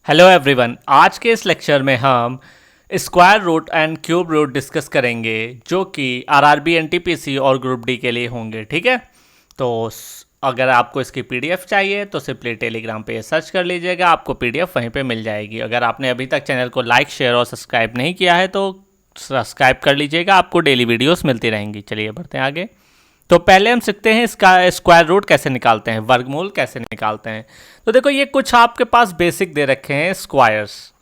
Hello everyone, आज के इस लेक्चर में हम square root and cube root discuss करेंगे जो कि आरआरबी एनटीपीसी और ग्रुप डी के लिए होंगे। ठीक है, तो अगर आपको इसकी पीडीएफ चाहिए तो सिंपली टेलीग्राम पे सर्च कर लीजिएगा, आपको पीडीएफ वहीं पे मिल जाएगी। अगर आपने अभी तक चैनल को लाइक, शेयर और सब्सक्राइब नहीं किया है तो सब्सक्राइब कर लीजिएगा, आपको डेली वीडियोस मिलती रहेंगी। चलिए बढ़ते हैं आगे। तो पहले हम सीखते हैं इसका स्क्वायर रूट कैसे निकालते हैं, वर्गमूल कैसे निकालते हैं। तो देखो, ये कुछ आपके पास बेसिक दे रखे हैं स्क्वायर्स।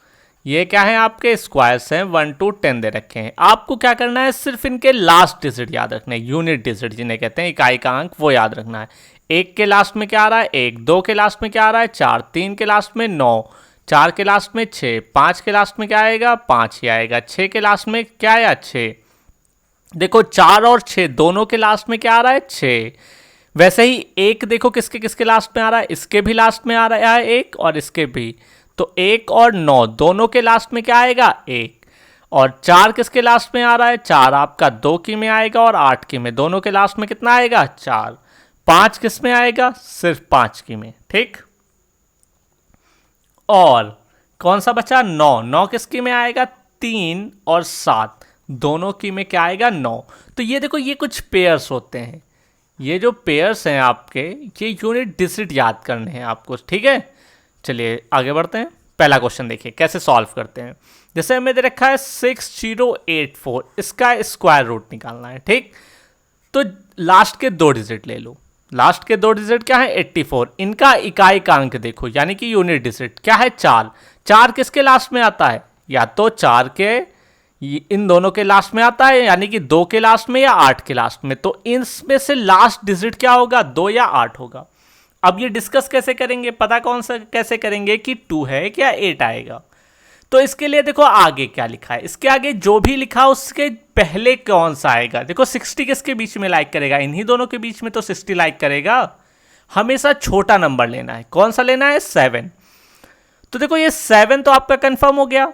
ये क्या है, आपके स्क्वायर्स हैं 1 to 10 दे रखे हैं। आपको क्या करना है, सिर्फ इनके लास्ट डिजिट याद रखना है, यूनिट डिजिट जिन्हें कहते हैं, इकाई का अंक, वो याद रखना है। 1 के लास्ट में क्या आ रहा है 1, 2 के लास्ट में क्या आ रहा है 4, 3 के लास्ट में 9, 4 के लास्ट में 6, 5 के लास्ट में क्या आएगा 5 ही आएगा, 6 के लास्ट में क्या आया 6। देखो 4 और 6 दोनों के लास्ट में क्या आ रहा है 6। वैसे ही एक देखो किसके किसके लास्ट में आ रहा है, इसके भी लास्ट में आ रहा है 1 और इसके भी। तो 1 और 9 दोनों के लास्ट में क्या आएगा 1। और 4 किसके लास्ट में आ रहा है 4 आपका 2 की में आएगा और 8 की में, दोनों के लास्ट में कितना आएगा 4। 5 किस में आएगा सिर्फ 5 की में। ठीक, और कौन सा बचा 9, 9 किसकी में आएगा 3 और 7 दोनों की में क्या आएगा 9। तो ये देखो, ये कुछ पेयर्स होते हैं, ये जो पेयर्स हैं आपके, ये यूनिट डिजिट याद करने हैं आपको। ठीक है, चलिए आगे बढ़ते हैं। पहला क्वेश्चन देखिए कैसे सॉल्व करते हैं। जैसे हमें दे रखा है 6084, इसका स्क्वायर रूट निकालना है। ठीक, तो लास्ट के 2 डिजिट ले लो। लास्ट के 2 डिजिट क्या है 84, इनका इकाई का अंक देखो यानी कि यूनिट डिजिट क्या है 4। 4 किसके लास्ट में आता है, या तो 4 के इन दोनों के लास्ट में आता है यानी कि 2 के लास्ट में या 8 के लास्ट में। तो इनमें से लास्ट डिजिट क्या होगा 2 या 8 होगा। अब ये डिस्कस कैसे करेंगे, पता कौन सा कैसे करेंगे कि 2 है क्या 8 आएगा। तो इसके लिए देखो आगे क्या लिखा है, इसके आगे जो भी लिखा उसके पहले कौन सा आएगा। देखो 60 किसके बीच में लाइक करेगा, इन्हीं दोनों के बीच में तो 60 लाइक करेगा। हमेशा छोटा नंबर लेना है, कौन सा लेना है 7। तो देखो ये 7 तो आपका कंफर्म हो गया।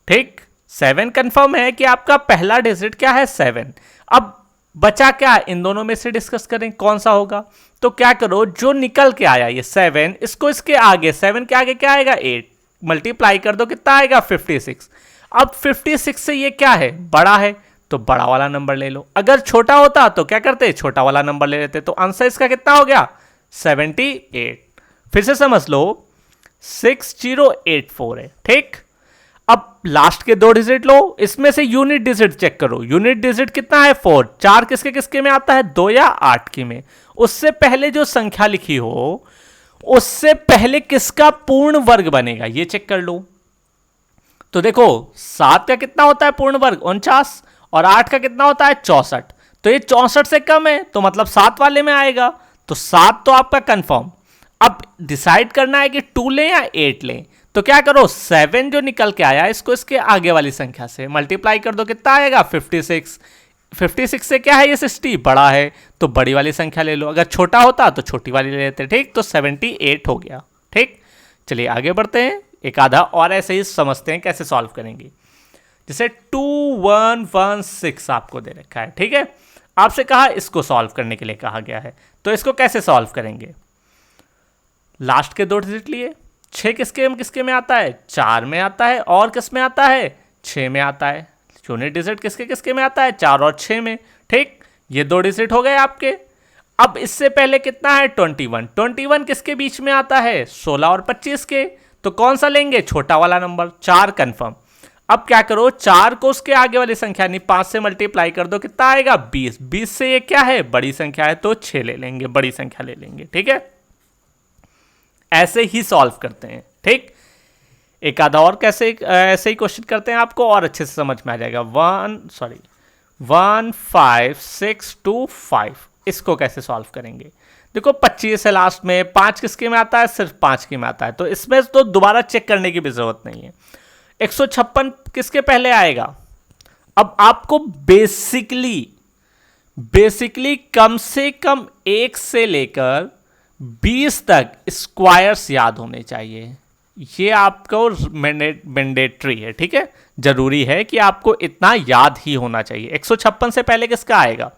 ठीक, 7 कंफर्म है कि आपका पहला डिजिट क्या है 7। अब बचा क्या है, इन दोनों में से डिस्कस करें कौन सा होगा। तो क्या करो, जो निकल के आया ये 7, इसको इसके आगे 7 के आगे क्या आएगा 8, मल्टीप्लाई कर दो कितना आएगा 56। अब 56 से ये क्या है बड़ा है तो बड़ा वाला नंबर ले लो, अगर छोटा होता तो क्या करते छोटा वाला नंबर ले लेते। तो आंसर इसका कितना हो गया 78। फिर से समझ लो 6084 है। ठीक, अब लास्ट के 2 डिजिट लो, इसमें से यूनिट डिजिट चेक करो। यूनिट डिजिट कितना है 4। 4 किसके किसके में आता है 2 या 8 की में। उससे पहले जो संख्या लिखी हो उससे पहले किसका पूर्ण वर्ग बनेगा ये चेक कर लो। तो देखो 7 का कितना होता है पूर्ण वर्ग 49 और 8 का कितना होता है 64। तो ये 64 से कम है तो मतलब 7 वाले में आएगा। तो 7 तो आपका कंफर्म। अब डिसाइड करना है कि 2 लें या 8 लें। तो क्या करो 7 जो निकल के आया इसको इसके आगे वाली संख्या से मल्टीप्लाई कर दो कितना आएगा 56। 56 से क्या है ये 60 बड़ा है तो बड़ी वाली संख्या ले लो, अगर छोटा होता तो छोटी वाली ले लेते। ठीक, तो 78 हो गया। ठीक, चलिए आगे बढ़ते हैं, एक आधा और ऐसे ही समझते हैं कैसे सॉल्व करेंगे। जैसे 2116 आपको दे रखा है। ठीक है, आपसे कहा इसको सॉल्व करने के लिए कहा गया है, तो इसको कैसे सॉल्व करेंगे। लास्ट के 2 डिजिट लिए, 6 किसके में आता है 4 में आता है, और किस में आता है 6 में आता है। यूनिट डिजिट किसके किसके में आता है 4 और 6 में। ठीक, ये 2 डिजिट हो गए आपके। अब इससे पहले कितना है 21। 21 किसके बीच में आता है 16 और 25 के। तो कौन सा लेंगे छोटा वाला नंबर 4 कंफर्म। अब क्या करो 4 को उसके आगे वाली संख्या यानी 5 से मल्टीप्लाई कर दो कितना आएगा 20। 20 से ये क्या है बड़ी संख्या है तो 6 ले लेंगे, बड़ी संख्या ले लेंगे। ठीक है, ऐसे ही सॉल्व करते हैं। ठीक, एक आधा और कैसे ऐसे ही क्वेश्चन करते हैं, आपको और अच्छे से समझ में आ जाएगा। 15625 इसको कैसे सॉल्व करेंगे। देखो 25 है लास्ट में, 5 किसके में आता है सिर्फ 5 के में आता है, तो इसमें तो दोबारा चेक करने की भी जरूरत नहीं है। 156 किसके पहले आएगा। अब आपको बेसिकली कम से कम 1 से लेकर 20 तक स्क्वायर्स याद होने चाहिए, ये आपको मैंडेटरी है। ठीक है, जरूरी है कि आपको इतना याद ही होना चाहिए। 156 से पहले किसका आएगा,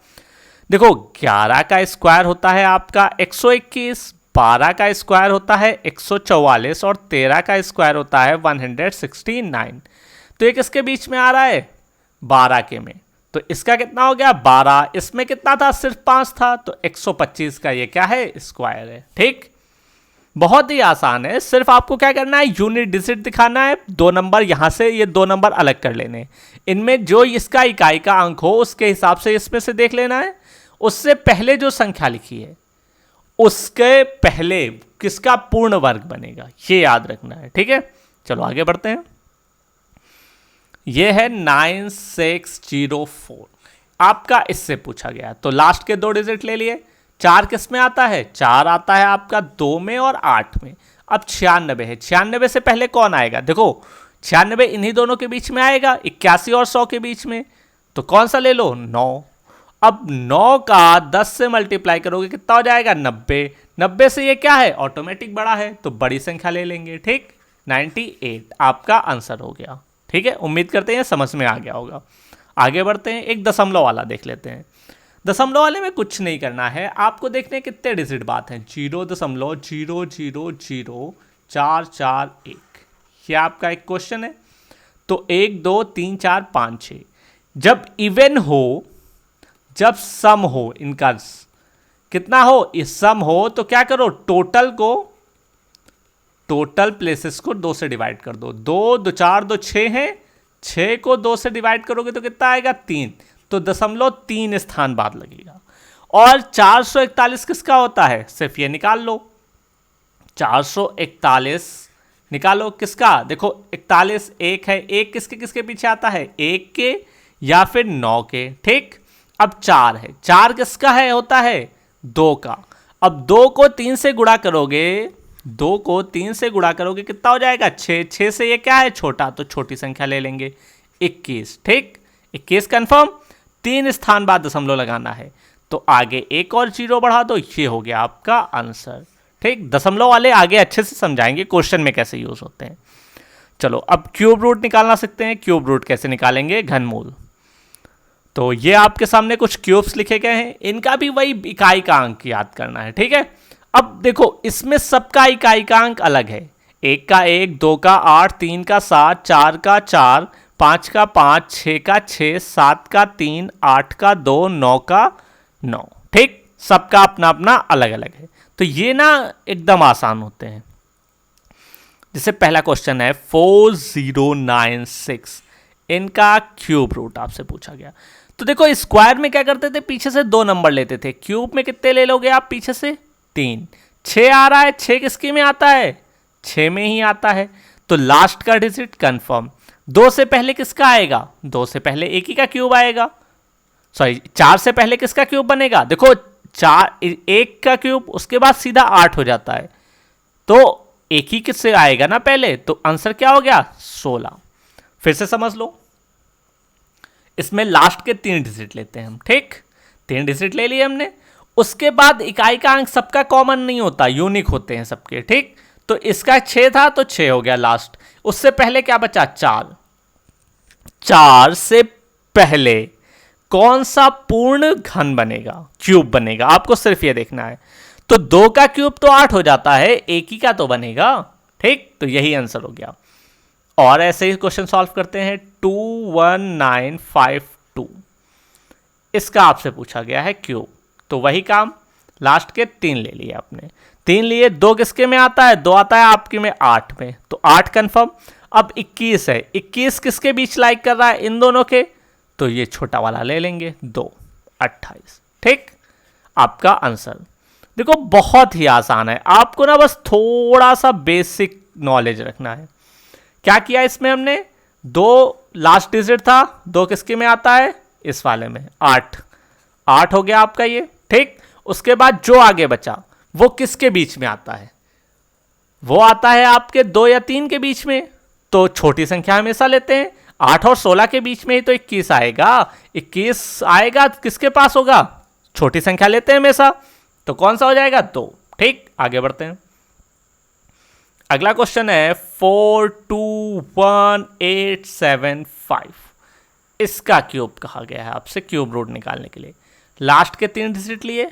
देखो 11 का स्क्वायर होता है आपका 121, 12 का स्क्वायर होता है 144 और 13 का स्क्वायर होता है 169। तो ये किसके बीच में आ रहा है? 12 के में। तो इसका कितना हो गया? 12। इसमें कितना था? सिर्फ 5 था, तो 125 का ये क्या है? स्क्वायर है। ठीक, बहुत ही आसान है। सिर्फ आपको क्या करना है? यूनिट डिजिट दिखाना है। 2 नंबर यहां से, ये 2 नंबर अलग कर लेने, इनमें जो इसका इकाई का अंक हो उसके हिसाब से इसमें से देख लेना है। उससे पहले जो संख्या लिखी है उसके पहले किसका पूर्ण वर्ग बनेगा, ये याद रखना है। ठीक है, चलो आगे बढ़ते हैं। ये है 9604, आपका इससे पूछा गया। तो लास्ट के 2 डिजिट ले लिए। 4 किस में आता है? 4 आता है आपका 2 में और 8 में। अब 96 है, 96 से पहले कौन आएगा? देखो 96 इन्हीं दोनों के बीच में आएगा, 81 और 100 के बीच में। तो कौन सा ले लो? 9। अब 9 का 10 से मल्टीप्लाई करोगे कितना हो जाएगा? 90। 90 से ये क्या है? ऑटोमेटिक बड़ा है, तो बड़ी संख्या ले लेंगे। ठीक, 98 आपका आंसर हो गया। ठीक है, उम्मीद करते हैं समझ में आ गया होगा। आगे बढ़ते हैं, एक दशमलव वाला देख लेते हैं। दशमलव वाले में कुछ नहीं करना है, आपको देखने कितने डिजिट बात हैं। 0.0000441, ये आपका एक क्वेश्चन है। तो 1 2 3 4 5 6, जब इवन हो, जब सम हो, इनका कितना हो? इस सम हो, तो क्या करो? टोटल प्लेसेस को 2 से डिवाइड कर दो। 2 2 4 2 6 है, 6 को 2 से डिवाइड करोगे तो कितना आएगा? 3। तो 0.3 स्थान बाद लगेगा। और 441 किसका होता है? सिर्फ ये निकाल लो, 441 निकालो किसका? देखो 41 1 है, 1 किसके किसके पीछे आता है? 1 के या फिर 9 के। ठीक, अब 4 है, 4 किसका है? होता है 2 का। अब 2 को 3 से गुणा करोगे, 2 को 3 से गुणा करोगे कितना हो जाएगा? 6। 6 से ये क्या है? छोटा, तो छोटी संख्या ले लेंगे 21। ठीक, 21 कंफर्म। 3 स्थान बाद दशमलव लगाना है, तो आगे एक और 0 बढ़ा दो, ये हो गया आपका आंसर। ठीक, दशमलव वाले आगे अच्छे से समझाएंगे क्वेश्चन में कैसे यूज होते हैं। चलो अब क्यूब रूट निकालना सीखते हैं। क्यूब रूट कैसे निकालेंगे? घनमूल। तो ये आपके सामने कुछ क्यूब्स लिखे गए हैं, इनका भी वही इकाई का अंक याद करना है। ठीक है, अब देखो इसमें सबका इकाई का अंक अलग है। 1 का 1, 2 का 8, 3 का 7, 4 का 4, 5 का 5, 6 का 6, 7 का 3, 8 का 2, 9 का 9। ठीक, सबका अपना अपना अलग अलग है। तो ये ना एकदम आसान होते हैं। जैसे पहला क्वेश्चन है 4096, इनका क्यूब रूट आपसे पूछा गया। तो देखो स्क्वायर में क्या करते थे? पीछे से 2 नंबर लेते थे। क्यूब में कितने ले लोगे आप? पीछे से 3। 6 आ रहा है, 6 किसके में आता है? 6 में ही आता है, तो लास्ट का डिजिट कंफर्म। 2 से पहले किसका आएगा? 2 से पहले एक ही का क्यूब आएगा। सॉरी, 4 से पहले किसका क्यूब बनेगा? देखो 1 का क्यूब, उसके बाद सीधा 8 हो जाता है, तो एक ही किससे आएगा ना पहले, तो आंसर क्या हो गया? 16। फिर से समझ लो, इसमें लास्ट के 3 डिजिट लेते हैं हम। ठीक, 3 डिजिट ले लिए हमने। उसके बाद इकाई का अंक सबका कॉमन नहीं होता, यूनिक होते हैं सबके। ठीक, तो इसका 6 था, तो 6 हो गया लास्ट। उससे पहले क्या बचा? 4। 4 से पहले कौन सा पूर्ण घन बनेगा, क्यूब बनेगा? आपको सिर्फ ये देखना है। तो 2 का क्यूब तो 8 हो जाता है, एक ही का तो बनेगा। ठीक, तो यही आंसर हो गया। और ऐसे ही क्वेश्चन सॉल्व करते हैं। 21952, इसका आपसे पूछा गया है क्यूब। तो वही काम, लास्ट के 3 ले लिए आपने। 3 लिए, 2 किसके में आता है? 2 आता है आपके में 8 में, तो 8 कंफर्म। अब 21 है, 21 किसके बीच लाइक कर रहा है? इन दोनों के, तो ये छोटा वाला ले लेंगे 2, 28। ठीक, आपका आंसर। देखो बहुत ही आसान है, आपको ना बस थोड़ा सा बेसिक नॉलेज रखना है। क्या किया इसमें हमने? 2 लास्ट डिजिट था, 2 किसके में आता है? इस वाले में 8। 8 हो गया आपका ये। ठीक, उसके बाद जो आगे बचा वो किसके बीच में आता है? वो आता है आपके 2 या 3 के बीच में, तो छोटी संख्या हमेशा लेते हैं। 8 और 16 के बीच में ही तो 21 आएगा। 21 आएगा किसके पास होगा? छोटी संख्या लेते हैं हमेशा, तो कौन सा हो जाएगा? 2। ठीक, आगे बढ़ते हैं। अगला क्वेश्चन है 421875, इसका क्यूब कहा गया है आपसे क्यूब रूट निकालने के लिए। लास्ट के 3 डिजिट लिए,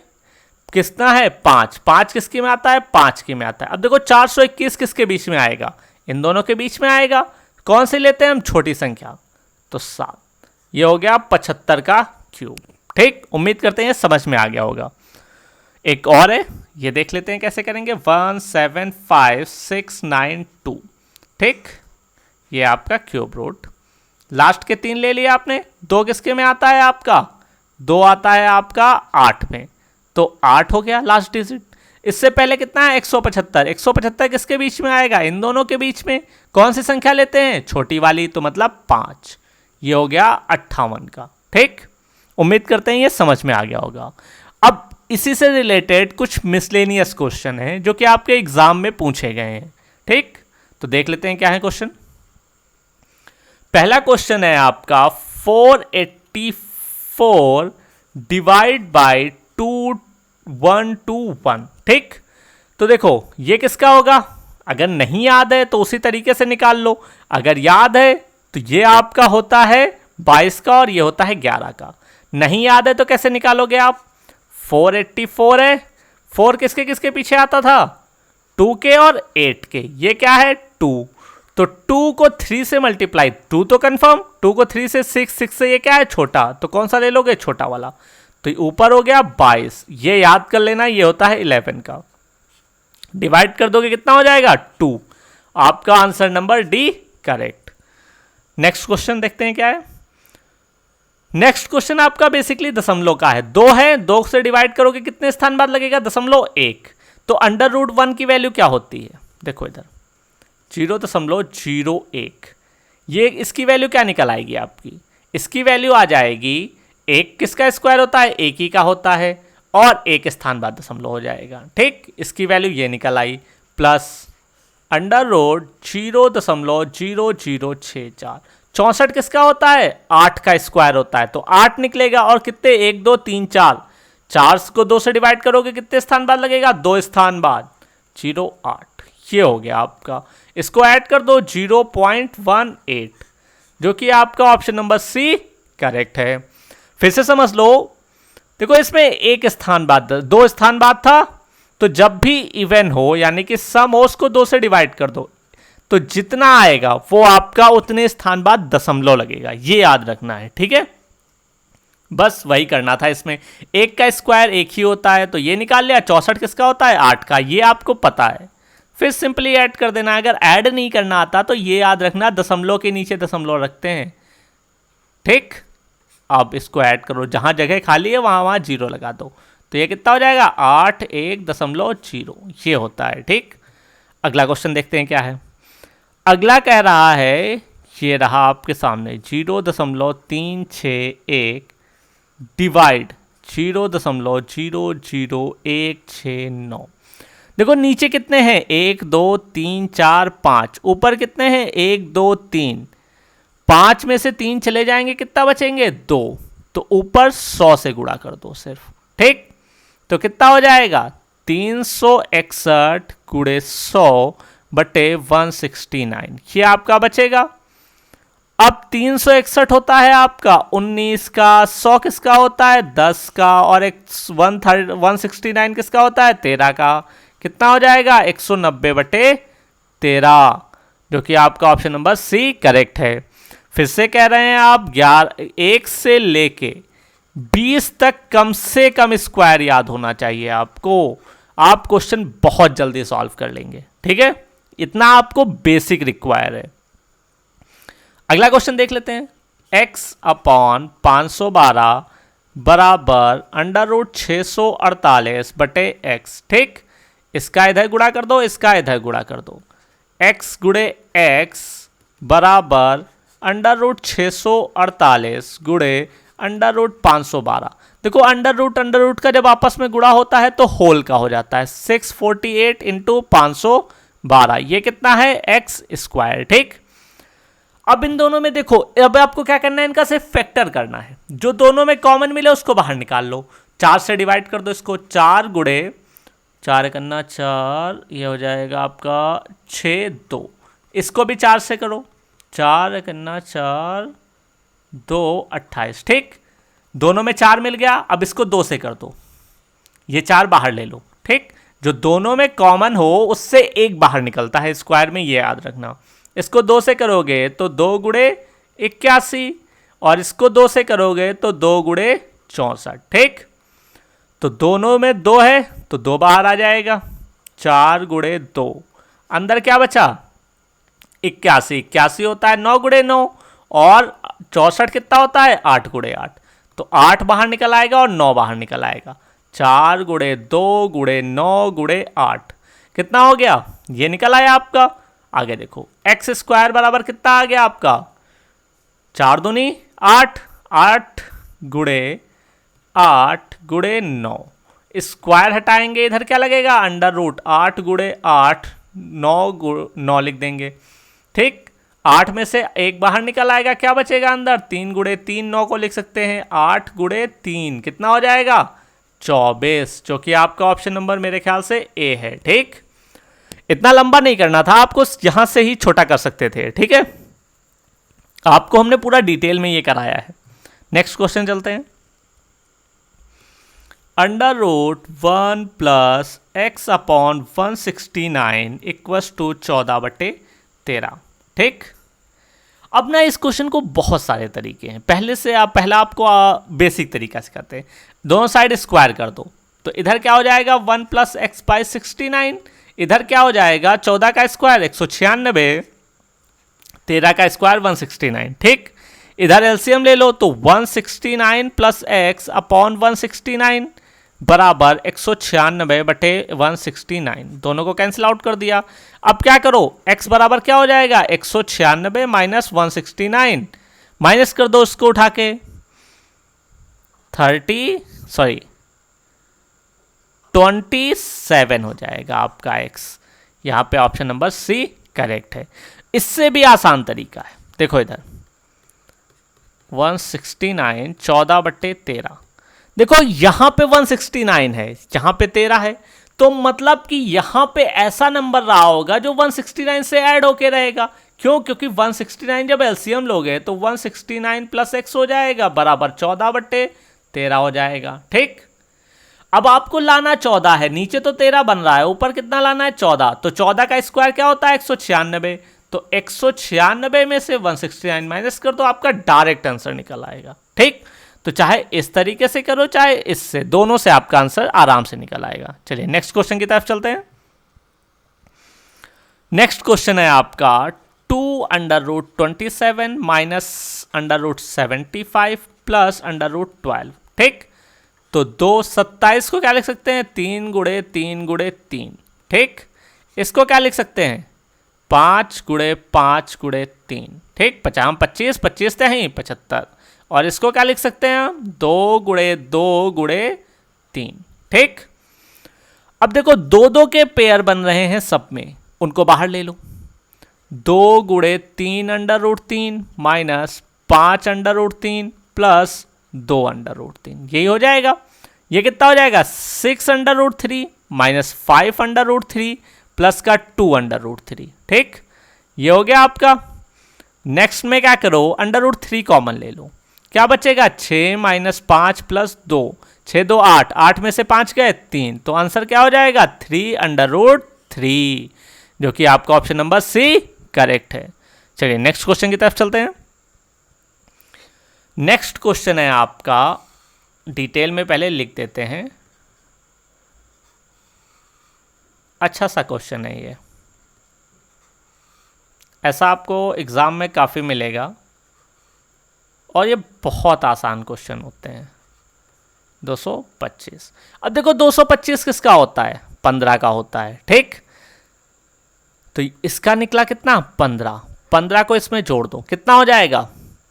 कितना है 5, 5 किसके में आता है 5 के में आता है। अब देखो 421 किसके बीच में आएगा, इन दोनों के बीच में आएगा। कौन से लेते हैं हम, छोटी संख्या, तो 7। ये हो गया 75 का क्यूब। ठीक, उम्मीद करते हैं समझ में आ गया होगा। एक और है, ये देख लेते हैं कैसे करेंगे। 175692। ठीक, ये आपका क्यूब रूट। लास्ट के 3 ले लिया आपने। 2 किसके में आता है आपका, 2 आता है आपका 8 में, तो 8 हो गया लास्ट डिजिट। इससे पहले कितना है 175। 175 किसके बीच में आएगा, इन दोनों के बीच में। कौन सी संख्या लेते हैं, छोटी वाली, तो मतलब 5। ये हो गया 58 का। ठीक, उम्मीद करते हैं ये समझ में आ गया होगा। अब इसी से रिलेटेड कुछ मिसलेनियस क्वेश्चन हैं जो कि आपके एग्जाम में पूछे गए हैं। ठीक, तो देख लेते हैं क्या है क्वेश्चन। पहला क्वेश्चन है आपका 484 डिवाइड बाय 2121। ठीक, तो देखो ये किसका होगा, अगर नहीं याद है तो उसी तरीके से निकाल लो, अगर याद है तो ये आपका होता है 22 का और ये होता है 11 का। नहीं याद है तो कैसे निकालोगे आप, 484 है, 4 किसके किसके पीछे आता था, 2 के और 8 के, ये क्या है 2, तो 2 को 3 से मल्टीप्लाई, 2 तो कंफर्म, 2 को 3 से 6, 6 से ये क्या है छोटा, तो कौन सा ले लोगे, छोटा वाला, तो ऊपर हो गया 22। ये याद कर लेना, ये होता है 11 का। डिवाइड कर दोगे कितना हो जाएगा 2। आपका answer number D correct. Next question देखते हैं क्या है। नेक्स्ट क्वेश्चन आपका बेसिकली दशमलव का है। 2 है, 2 से डिवाइड करोगे कितने स्थान बाद लगेगा, 0.1। तो √1 की वैल्यू क्या होती है, देखो इधर 0.01। ये इसकी वैल्यू क्या निकल आएगी आपकी, इसकी वैल्यू आ जाएगी, 1 किसका स्क्वायर होता है, 1 ही का होता है, और 1 स्थान बाद दशमलव हो जाएगा। ठीक, इसकी वैल्यू ये निकल आई, प्लस √0.0064। 64 किसका होता है, 8 का स्क्वायर होता है, तो 8 निकलेगा, और कितने 1 2 3 4, 4 को 2 से डिवाइड करोगे कितने स्थान बाद लगेगा, 2 स्थान बाद, 0.8। ये हो गया आपका। इसको ऐड कर दो 0.18, जो कि आपका ऑप्शन नंबर सी करेक्ट है। फिर से समझ लो, देखो इसमें 1 स्थान बाद 2 स्थान बाद था, तो जब भी इवन हो यानी कि सम हो उसको 2 से डिवाइड कर दो, तो जितना आएगा वो आपका उतने स्थान बाद दशमलव लगेगा, ये याद रखना है। ठीक है, बस वही करना था। इसमें 1 का स्क्वायर 1 ही होता है, तो ये निकाल लिया। 64 किसका होता है, 8 का, ये आपको पता है। फिर सिंपली ऐड कर देना। अगर ऐड नहीं करना आता तो ये याद रखना, दशमलव के नीचे दशमलव रखते हैं। ठीक, अब इसको ऐड करो, जहां जगह खाली है वहां वहां 0 लगा दो, तो ये कितना हो जाएगा 81.0, ये होता है। ठीक, अगला क्वेश्चन देखते हैं क्या है। अगला कह रहा है, ये रहा आपके सामने 0.361 डिवाइड 0.00169। देखो नीचे कितने हैं, 1 2 3 4 5, ऊपर कितने हैं 1 2 3, 5 में से 3 चले जाएंगे, कितना बचेंगे 2, तो ऊपर 100 से गुणा कर दो सिर्फ। ठीक, तो कितना हो जाएगा 361 गुणे 100 बटे 169, ये आपका बचेगा। अब 361 होता है आपका 19 का, 100 किसका होता है 10 का, और 169 किसका होता है 13 का, कितना हो जाएगा 190 बटे 13, जो कि आपका ऑप्शन नंबर सी करेक्ट है। फिर से कह रहे हैं आप 1 से लेके 20 तक कम से कम स्क्वायर याद होना चाहिए आपको, आप क्वेश्चन बहुत जल्दी सॉल्व कर लेंगे। ठीक है, इतना आपको बेसिक रिक्वायर है। अगला क्वेश्चन देख लेते हैं। x/512 बराबर √648 बटे x। ठीक, इसका इधर गुणा कर दो, इसका इधर गुणा कर दो। x गुणे x बराबर √648 गुणे √512। देखो अंडर रूट का जब आपस में गुणा होता है तो होल का हो जाता है। 648 इंटू 512, ये कितना है एक्स स्क्वायर। ठीक, अब इन दोनों में देखो, अब आपको क्या करना है, इनका सिर्फ फैक्टर करना है, जो दोनों में कॉमन मिले उसको बाहर निकाल लो। 4 से डिवाइड कर दो इसको, 4 गुणे 4 करना 4, ये हो जाएगा आपका 6 2, इसको भी 4 से करो, 4 करना 4 2 28। ठीक, दोनों में 4 मिल गया, अब इसको 2 से कर दो, ये 4 बाहर ले लो, ठीक। जो दोनों में कॉमन हो उससे एक बाहर निकलता है स्क्वायर में, ये याद रखना। इसको 2 से करोगे तो 2 गुणे 81, और इसको 2 से करोगे तो 2 गुणे 64, ठीक। तो दोनों में 2 है तो 2 बाहर आ जाएगा, 4 गुणे 2, अंदर क्या बचा 81, 81 होता है 9 गुणे 9, और 64 कितना होता है 8 गुणे 8, तो 8 बाहर निकल आएगा और 9 बाहर निकल आएगा। 4 गुणे 2 गुणे 9 गुणे 8 कितना हो गया, ये निकल आया आपका। आगे देखो एक्स स्क्वायर बराबर कितना आ गया आपका, 4 दूनी 8, 8 गुणे 8 गुणे 9, स्क्वायर हटाएंगे इधर क्या लगेगा अंडर रूट, 8 गुणे 8 9 लिख देंगे, ठीक। 8 में से एक बाहर निकल आएगा, क्या बचेगा अंदर 3 गुणे 3, 9 को लिख सकते हैं 8 गुणे 3 कितना हो जाएगा 24, जो कि आपका ऑप्शन नंबर मेरे ख्याल से ए है, ठीक। इतना लंबा नहीं करना था आपको, यहां से ही छोटा कर सकते थे, ठीक है। आपको हमने पूरा डिटेल में ये कराया है। नेक्स्ट क्वेश्चन चलते हैं। Under root 1 plus X upon 169 equals to 14/13, ठीक। अब ना इस क्वेश्चन को बहुत सारे तरीके हैं, पहला आपको बेसिक तरीका सिखाते हैं। दोनों साइड स्क्वायर कर दो, तो इधर क्या हो जाएगा 1 प्लस एक्स बाई 69, इधर क्या हो जाएगा 14 का स्क्वायर 196, 13 का स्क्वायर 169, ठीक। इधर एलसीएम ले लो तो 169 प्लस एक्स अपॉन 169 बराबर 196/169, दोनों को कैंसिल आउट कर दिया। अब क्या करो x बराबर क्या हो जाएगा 196 माइनस 169, माइनस कर दो उसको उठा के 27 हो जाएगा आपका x। यहां पे ऑप्शन नंबर सी करेक्ट है। इससे भी आसान तरीका है, देखो इधर 169 14/13, देखो यहां पे 169 है, यहां पे 13 है, तो मतलब कि यहां पे ऐसा नंबर रहा होगा जो 169 से ऐड होके रहेगा। क्यों? क्योंकि 169 जब एलसीएम लोगे तो 169 प्लस एक्स हो जाएगा बराबर 14/13 हो जाएगा, ठीक। अब आपको लाना 14 है, नीचे तो 13 बन रहा है, ऊपर कितना लाना है 14, तो 14 का स्क्वायर क्या होता है 196, तो 196 में से 169 माइनस कर दो, आपका डायरेक्ट आंसर निकल आएगा, ठीक। तो चाहे इस तरीके से करो चाहे इससे, दोनों से आपका आंसर आराम से निकल आएगा। चलिए नेक्स्ट क्वेश्चन की तरफ चलते हैं। नेक्स्ट क्वेश्चन है आपका 2√27 माइनस √75 प्लस √12, ठीक। तो 227 को क्या लिख सकते हैं 3 गुणे 3 गुणे 3, ठीक। इसको क्या लिख सकते हैं 5 गुणे 5 गुणे 3, ठीक। 25 25 तो है 75, और इसको क्या लिख सकते हैं 2 गुणे 2 गुणे 3, ठीक। अब देखो 2 के पेयर बन रहे हैं सब में, उनको बाहर ले लो। 2 गुणे 3 √3 माइनस 5 √3 प्लस 2 √3, यही हो जाएगा। ये कितना हो जाएगा 6 √3 माइनस 5 √3 प्लस का 2 √3, ठीक। ये हो गया आपका। नेक्स्ट में क्या करो √3 कॉमन ले लो, क्या बचेगा 6 माइनस 5 प्लस 2, 6 2 8, 8 में से 5 गए 3, तो आंसर क्या हो जाएगा 3 √3, जो कि आपका ऑप्शन नंबर सी करेक्ट है। चलिए नेक्स्ट क्वेश्चन की तरफ चलते हैं। नेक्स्ट क्वेश्चन है आपका, डिटेल में पहले लिख देते हैं, अच्छा सा क्वेश्चन है ये, ऐसा आपको एग्जाम में काफ़ी मिलेगा और ये बहुत आसान क्वेश्चन होते हैं। 225, अब देखो 225 किसका होता है 15 का होता है, ठीक। तो इसका निकला कितना 15 को इसमें जोड़ दो, कितना हो जाएगा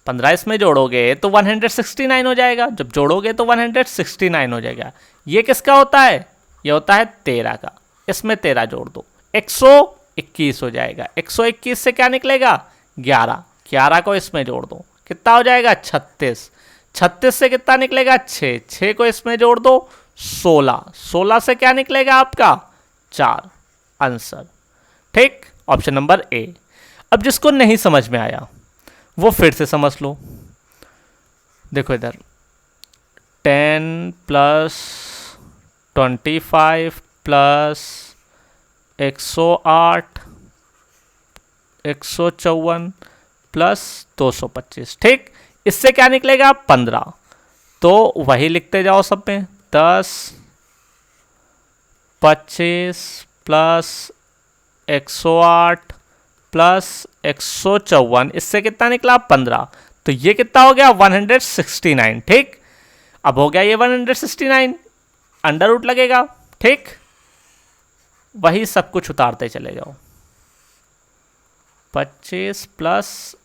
15 इसमें जोड़ोगे तो 169 हो जाएगा, जब जोड़ोगे तो 169 हो जाएगा। ये किसका होता है ये होता है 13 का, इसमें 13 जोड़ दो 121 हो जाएगा। 121 से क्या निकलेगा 11 को इसमें जोड़ दो, कितना हो जाएगा 36 से कितना निकलेगा 6 को इसमें जोड़ दो 16 से क्या निकलेगा आपका 4, आंसर, ठीक। Option number A. अब जिसको नहीं समझ में आया वो फिर से समझ लो, देखो इधर 10 प्लस 25 प्लस 108 154 प्लस 225, ठीक। इससे क्या निकलेगा 15, तो वही लिखते जाओ सब में। 10 25 प्लस 108 प्लस 154, इससे कितना निकला 15, तो ये कितना हो गया 169, ठीक। अब हो गया ये 169, अंडर रूट लगेगा, ठीक। वही सब कुछ उतारते चले जाओ। 25 प्लस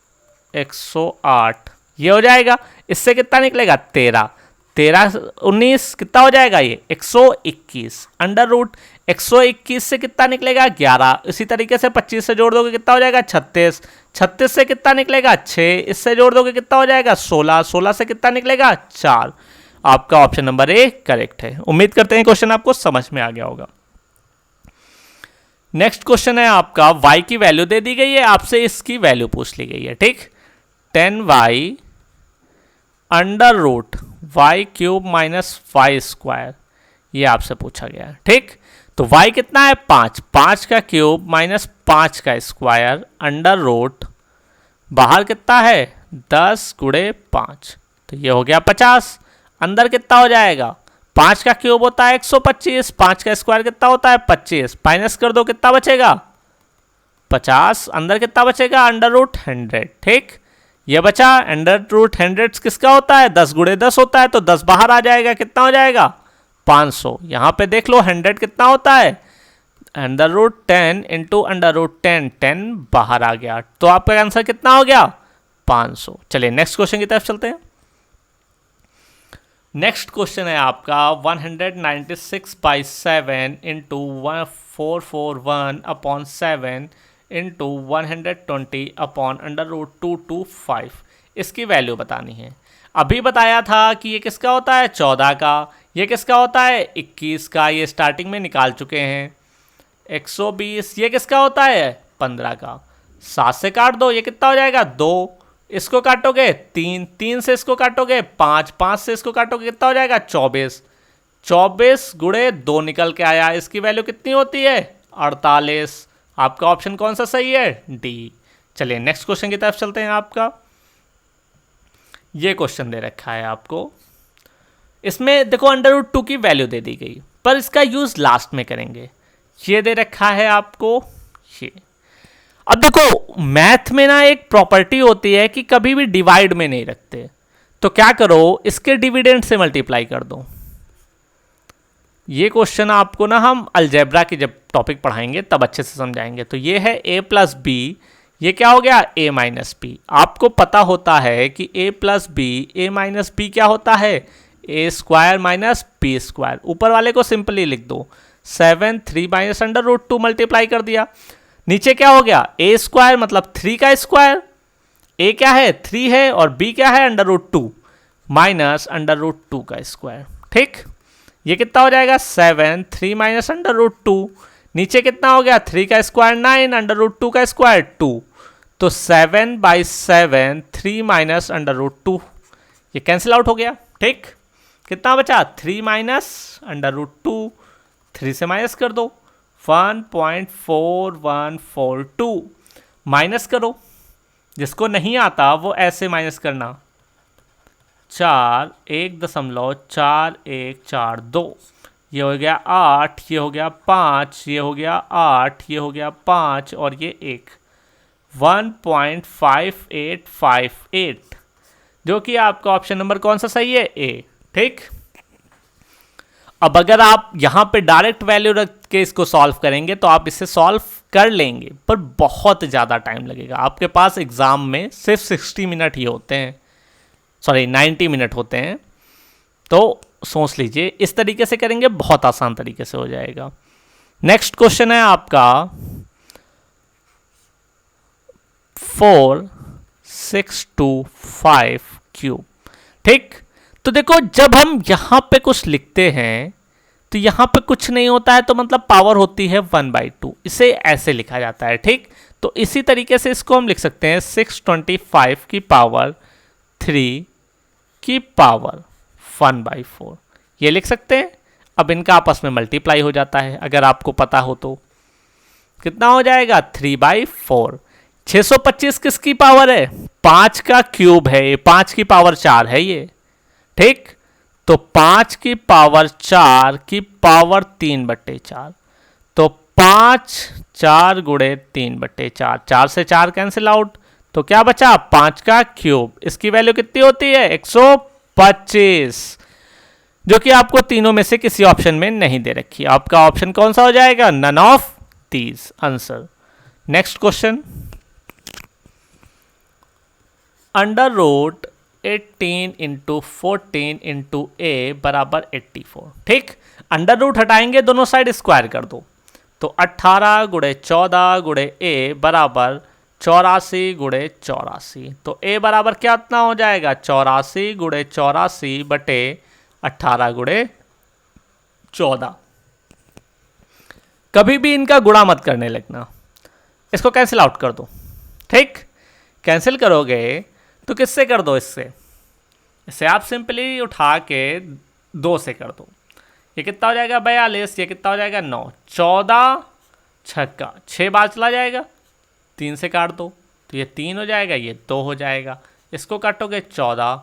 108 ये हो जाएगा, इससे कितना निकलेगा 13 19 कितना हो जाएगा ये 121, अंडर रूट 121 से कितना निकलेगा 11। इसी तरीके से 25 से जोड़ दोगे कितना हो जाएगा 36, 36 से कितना निकलेगा 6, इससे जोड़ दोगे कितना हो जाएगा 16, 16 से कितना निकलेगा 4। आपका ऑप्शन नंबर ए करेक्ट है। उम्मीद करते हैं क्वेश्चन आपको समझ में आ गया होगा। नेक्स्ट क्वेश्चन है आपका, y की वैल्यू दे दी गई है, आपसे इसकी वैल्यू पूछ ली गई है, ठीक। 10y under root Y cube minus Y square, ये आपसे पूछा गया है, ठीक। तो y कितना है 5, 5 का क्यूब माइनस 5 का स्क्वायर अंडर रूट बाहर कितना है 10 गुणे 5, तो ये हो गया 50। अंदर कितना हो जाएगा 5 का क्यूब होता है 125, 5 का स्क्वायर कितना होता है 25, माइनस कर दो कितना बचेगा 50, अंदर कितना बचेगा अंडर रूट 100, ठीक। ये बचा अंडर रूट 100 किसका होता है 10 गुणे 10 होता है, तो 10 बाहर आ जाएगा, कितना हो जाएगा 500। यहां पे देख लो 100 कितना होता है under root 10 into under root 10, 10 बाहर आ गया, तो आपका आंसर कितना हो गया 500। चलिए नेक्स्ट क्वेश्चन की तरफ चलते हैं। नेक्स्ट क्वेश्चन है आपका 196/7 into 441 upon 7 into 120 upon under root 225, इसकी वैल्यू बतानी है। अभी बताया था कि ये किसका होता है 14 का, ये किसका होता है 21 का, ये स्टार्टिंग में निकाल चुके हैं। 120 ये किसका होता है 15 का, 7 से काट दो, ये कितना हो जाएगा 2, इसको काटोगे 3, 3 से इसको काटोगे 5, 5 से इसको काटोगे कितना हो जाएगा 24, 24 गुणे 2 निकल के आया, इसकी वैल्यू कितनी होती है 48। आपका ऑप्शन कौन सा सही है डी। चलिए नेक्स्ट क्वेश्चन की तरफ चलते हैं। आपका ये क्वेश्चन दे रखा है आपको, इसमें देखो अंडर रूट 2 की वैल्यू दे दी गई, पर इसका यूज लास्ट में करेंगे। ये दे रखा है आपको ये। अब देखो मैथ में ना एक प्रॉपर्टी होती है कि कभी भी डिवाइड में नहीं रखते, तो क्या करो इसके डिविडेंड से मल्टीप्लाई कर दो। ये क्वेश्चन आपको ना हम अलजेब्रा की जब टॉपिक पढ़ाएंगे तब अच्छे से समझाएंगे। तो ये है a प्लस बी, ये क्या हो गया a माइनस बी। आपको पता होता है कि a plus B, a minus B क्या होता है a square minus B square. ऊपर वाले को सिंपली लिख दो 7 3 माइनस अंडर रूट 2 मल्टीप्लाई कर दिया। नीचे क्या हो गया a स्क्वायर मतलब 3 का स्क्वायर, a क्या है 3 है और b क्या है under root 2 minus under root 2 का स्क्वायर, ठीक। ये कितना हो जाएगा 7 3 माइनस अंडर रूट 2, नीचे कितना हो गया 3 का स्क्वायर 9 अंडर रूट 2 का स्क्वायर 2, तो 7/7 3 माइनस अंडर रूट 2, ये कैंसिल आउट हो गया, ठीक। कितना बचा 3 माइनस अंडर रूट 2, 3 से माइनस कर दो 1.4142, माइनस करो, जिसको नहीं आता वो ऐसे माइनस करना 4 1.4142, ये हो गया 8, ये हो गया 5, ये हो गया 8, ये हो गया 5 और ये 1, 1.5858, जो कि आपका ऑप्शन नंबर कौन सा सही है ए, ठीक। अब अगर आप यहां पे डायरेक्ट वैल्यू रख के इसको सॉल्व करेंगे तो आप इसे सॉल्व कर लेंगे, पर बहुत ज़्यादा टाइम लगेगा। आपके पास एग्जाम में सिर्फ 60 मिनट ही होते हैं, सॉरी 90 मिनट होते हैं, तो सोच लीजिए इस तरीके से करेंगे बहुत आसान तरीके से हो जाएगा। नेक्स्ट क्वेश्चन है आपका 4625 क्यूब, ठीक। तो देखो जब हम यहां पे कुछ लिखते हैं तो यहां पे कुछ नहीं होता है, तो मतलब पावर होती है 1/2, इसे ऐसे लिखा जाता है, ठीक। तो इसी तरीके से इसको हम लिख सकते हैं 625 की पावर 3 की पावर 1/4, ये लिख सकते हैं। अब इनका आपस में मल्टीप्लाई हो जाता है, अगर आपको पता हो तो कितना हो जाएगा 3/4। 625 किसकी पावर है? 5 का क्यूब है ये, 5 की पावर 4 है ये, ठीक। तो 5 की पावर 4 की पावर 3/4, तो 5 4 गुणे 3/4, 4 से 4 कैंसिल आउट, तो क्या बचा 5 का क्यूब। इसकी वैल्यू कितनी होती है 125, जो कि आपको तीनों में से किसी ऑप्शन में नहीं दे रखी। आपका ऑप्शन कौन सा हो जाएगा? None of these answer. Next question, under root 18 into 14 into a बराबर 84, ठीक। अंडर रूट हटाएंगे, दोनों साइड स्क्वायर कर दो, तो 18 गुणे 14 गुणे ए बराबर 84 गुणे 84, तो ए बराबर क्या इतना हो जाएगा 84 गुणे 84 बटे 18 गुणे 14। कभी भी इनका गुणा मत करने लगना, इसको कैंसिल आउट कर दो, ठीक। कैंसिल करोगे तो किससे कर दो? इससे आप सिंपली उठा के 2 से कर दो। ये कितना हो जाएगा 42, ये कितना हो जाएगा 9, 14 छक्का 6 बार चला जाएगा, 3 से काट दो तो ये 3 हो जाएगा, ये 2 हो जाएगा। इसको काटोगे 14,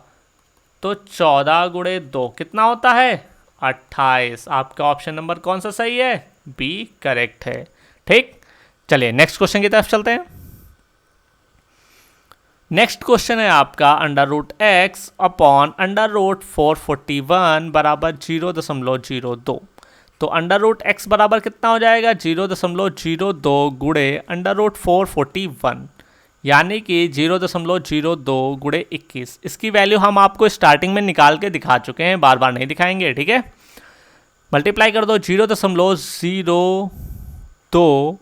तो 14 गुणे 2 कितना होता है 28। आपका ऑप्शन नंबर कौन सा सही है? बी करेक्ट है, ठीक। चलिए नेक्स्ट क्वेश्चन की तरफ चलते हैं। नेक्स्ट क्वेश्चन है आपका under root X upon under root 441 बराबर 0.02। तो अंडर रूट एक्स बराबर कितना हो जाएगा 0.02 गुणे अंडर रूट 441, यानी कि 0.02 गुणे 21। इसकी वैल्यू हम आपको स्टार्टिंग में निकाल के दिखा चुके हैं, बार बार नहीं दिखाएंगे, ठीक है। मल्टीप्लाई कर दो 0.02,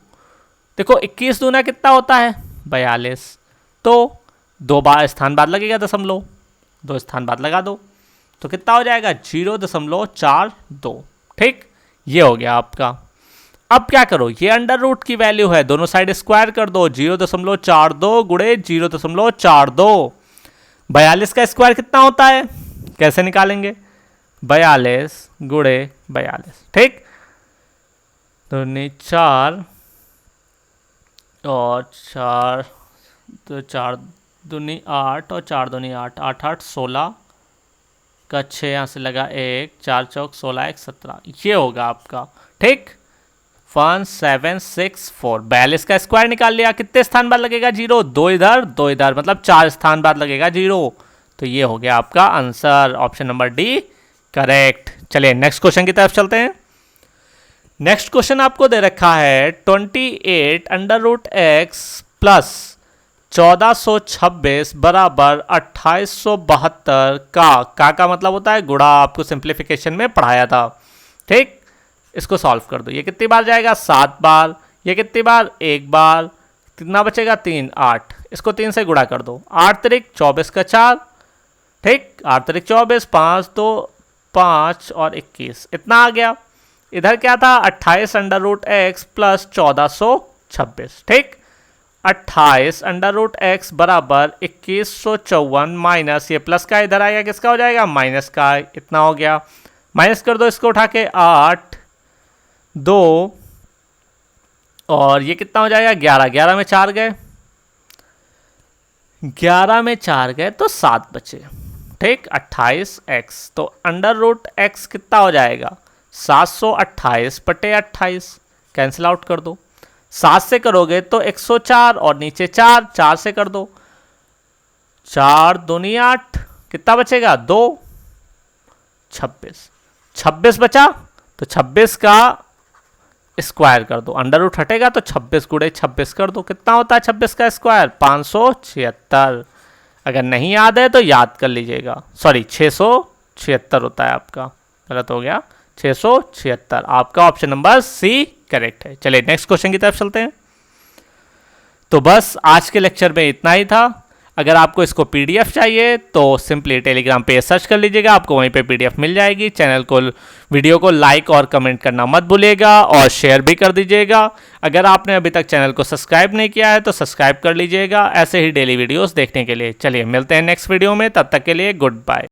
देखो 21 दूना कितना होता है 42, तो 2 बार स्थान बाद लगेगा दशमलव, 2 स्थान बाद लगा दो, तो कितना हो जाएगा 0.42, ठीक। ये हो गया आपका। अब क्या करो, ये अंडर रूट की वैल्यू है, दोनों साइड स्क्वायर कर दो, 0.42 गुणे 0.42। 42 का स्क्वायर कितना होता है, कैसे निकालेंगे? 42 गुणे 42, ठीक। तो 4 और 4, तो 4 दूनी 8 और 4 दूनी 8, 8 8 16 का 6 यहाँ से लगा 1, 4 चौक 16 1 17, ये होगा आपका, ठीक। 1764। 42 का स्क्वायर निकाल लिया, कितने स्थान बाद लगेगा 0? 2 इधर 2 इधर, मतलब 4 स्थान बाद लगेगा 0, तो ये हो गया आपका answer, option number D correct. चलिए नेक्स्ट क्वेश्चन की तरफ चलते हैं। नेक्स्ट क्वेश्चन आपको दे रखा है 28 अंडर रूट एक्स प्लस 1426 बराबर 2872 का मतलब होता है गुणा, आपको सिंप्लीफिकेशन में पढ़ाया था, ठीक। इसको सॉल्व कर दो, ये कितनी बार जाएगा 7 बार, ये कितनी बार 1 बार, कितना बचेगा 3 8, इसको 3 से गुणा कर दो, 8 त्रिक 24 का 4, ठीक। 8 त्रिक 24, 5 2 5 और 21, इतना आ गया। इधर क्या था 28 अंडर रूट एक्स प्लस 1426, ठीक। 28 अंडर रूट एक्स बराबर 2154 माइनस ये प्लस का इधर आएगा, किसका हो जाएगा माइनस का, इतना हो गया। माइनस कर दो इसको उठा के 8 2 और ये कितना हो जाएगा 11, 11 में 4 गए, 11 में 4 गए तो 7 बचे, ठीक। 28x, तो अंडर रूट एक्स कितना हो जाएगा 728 बटे 28, कैंसिल आउट कर दो। 7 से करोगे तो 104 और नीचे 4, 4 से कर दो, 4 दूनी 8, कितना बचेगा 2, 26, 26 बचा, तो 26 का स्क्वायर कर दो, अंडर रूट हटेगा तो 26 गुणे 26 कर दो, कितना होता है 26 का स्क्वायर 576। अगर नहीं याद है तो याद कर लीजिएगा, सॉरी 676 होता है आपका, गलत हो गया 676। आपका ऑप्शन नंबर सी करेक्ट है। चलिए नेक्स्ट क्वेश्चन की तरफ चलते हैं। तो बस आज के लेक्चर में इतना ही था। अगर आपको इसको पीडीएफ चाहिए तो सिंपली टेलीग्राम पे सर्च कर लीजिएगा, आपको वहीं पे पीडीएफ मिल जाएगी। चैनल को, वीडियो को लाइक और कमेंट करना मत भूलिएगा और शेयर भी कर दीजिएगा। अगर आपने अभी तक चैनल को सब्सक्राइब नहीं किया है तो सब्सक्राइब कर लीजिएगा ऐसे ही डेली वीडियोस देखने के लिए। चलिए मिलते हैं नेक्स्ट वीडियो में, तब तक के लिए गुड बाय।